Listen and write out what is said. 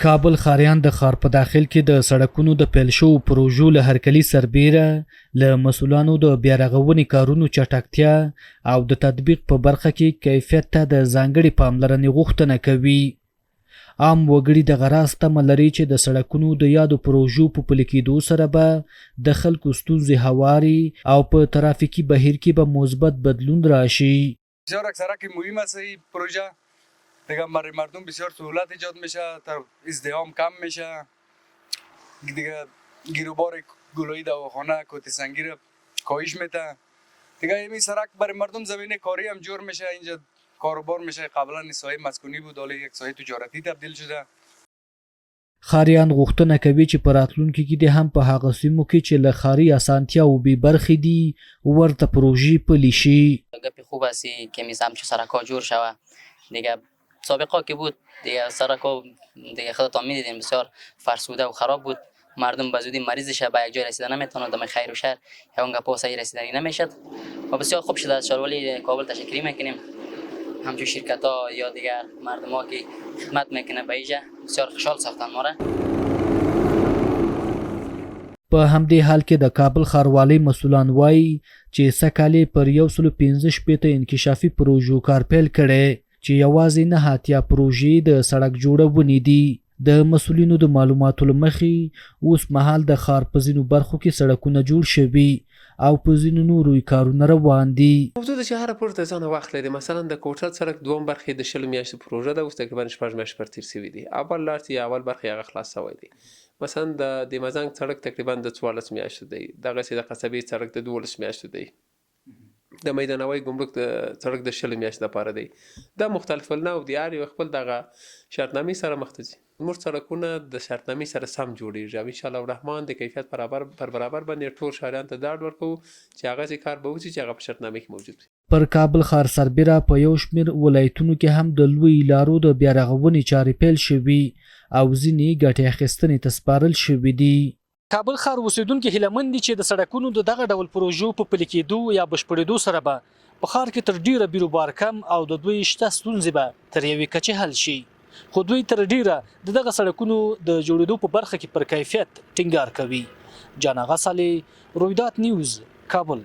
کابل ښاریان د ښار په داخل کې د سړکونو د پیل شوو پروژو له هرکلي سربیره له مسؤلانو د بیارغونې کارونو چټکتیا او د تطبیق په برخه کې کیفیت ته د ځانګړې پاملرنې غوښتنه کوي. عام وګړي دغه راز تمه لري چې د سړکونو د یادو پروژو په پلي کېدو سره به د خلکو ستونزې هواري او په ترافیکي بهیر کې به مثبت بدلون راشي. بسیار اکثرا که مهم است این پروژه دیگه مردم بسیار سهولت ایجاد میشه، ازدحام کم میشه، دیگه گیروبار گلوی دواخانه کوتی سنگی رو کاهش میده. دیگه این سرک برای مردم زمینه کاری هم جور میشه، اینجا کاروبار میشه. قبلا ساحه مسکونی بود، حالا یک ساحه تجارتی تبدیل شده. ښاریان غوښتنه کوي چې په راتلونکي کې د هم په هغه سیمو کې چې له ښاري اسانتیاو بې برخې دي ورته پروژې پلي شي. گپ خوب است که می‌سم چه سرک‌ها جور شوه. دیگه سابقا که بود دیگه سرک‌ها دیگه خودتون می‌دیدین بسیار فرسوده و خراب بود. مردم به زودی مریض شه، به یک جای رسیدن نمیتونه، دم خیر و شر یا اون گپا صحیح رسیدنی نمیشد. و بسیار خوب شده از شهرولی کابل تشکر میکنیم. همچون شرکت‌ها یا دیگر مردم‌ها که خدمت میکنه به اینجا بسیار خوشحال ساختن ما را. په همدې حال کې د کابل ښاروالۍ مسؤلان وایي چې سږکال پر 115 انکشافي پروژو کار پیل کړی چې یوازې 9 پروژې د سړک جوړونې دي. د مسؤلینو د معلوماتو له مخې اوس مهال د ښار په ځینو برخو کې سړکونه جوړ شوي او په ځینو نورو کارونه روان دي. موضوع ده چې هر پروژه ځانه وخت لري. مثلا د کوټل سړک دوم برخې د 20 میاشتې پروژه ده، اوس تقریبا 6 میاشتې پر تیر شوي دي. اول لارې اول برخې هغه خلاص شوی دی. مثلا د مزنګ سړک تقریبا د 14 میاشتې دی. دغه سي د قصبې سړک د 12 میاشتې دی. د میدانوي ګمرک د سړک د 20 میاشتې لپاره دی. دا مختلف النوع دي، هر یو خپل دغه شرطنامې سره مخ ته ځي. موږ سړکونه د شرطنامې سره سم جوړیږي او ان شاء الله الرحمن د کیفیت برابر باندې ټول شهریان ته ډاډ ورکوو چې هغه کار به وشي چې هغه په شرطنامې کې موجود وي. پر کابل ښار سربیره په یو شمېر ولایتونو کې هم د لوی لارو د بیارغونې چارې پیل شوي او ځینې ګټې اخیستنې ته سپارل شوي دي. کابل ښار اوسیدونکي هیلهمند دي چې د سړکونو د دغه ډول پروژو په پلي کېدو یا بشپړېدو سره به په ښار کې تر ډیره بیروبار کم او د دوی شته ستونزې به تر یوې کچې حل شي. خو دوی تر ډیره د دغه سړکونو د جوړېدو په برخه کې پر کیفیت ټینګار کوي. جان آغا صالح، رویداد نیوز، کابل.